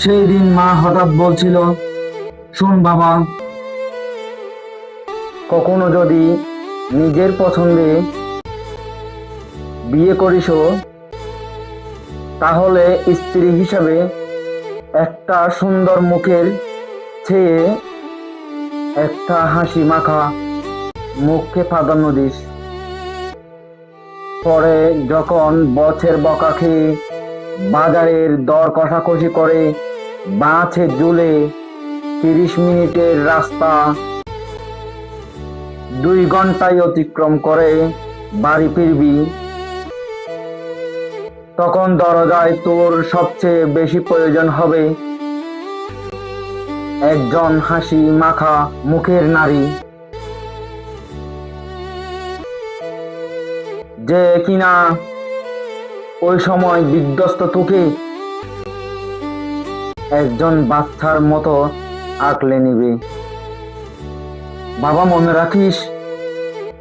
সেই দিন মা হঠাৎ বলছিল, শোন বাবা, কখনো যদি নিজের পছন্দে বিয়ে করিস তাহলে স্ত্রী হিসাবে একটা সুন্দর মুখের চেয়ে একটা হাসি মাখা মুখকে প্রাধান্য দিস। পরে যখন বছের বকা খেয়ে বাজারের দর কষাকষি করে বাঁচে ঝুলে 30 মিনিটের রাস্তা 2 ঘন্টায় অতিক্রম করে বাড়ি ফিরবি, তখন দরজায় তোর সবচেয়ে বেশি প্রয়োজন হবে একজন হাসি মাখা মুখের নারী, যে কিনা ওই সময় বিধ্বস্ত তোকে একজন বাচ্চার মতো আঁকলে নিবে। বাবা, মনে রাখিস।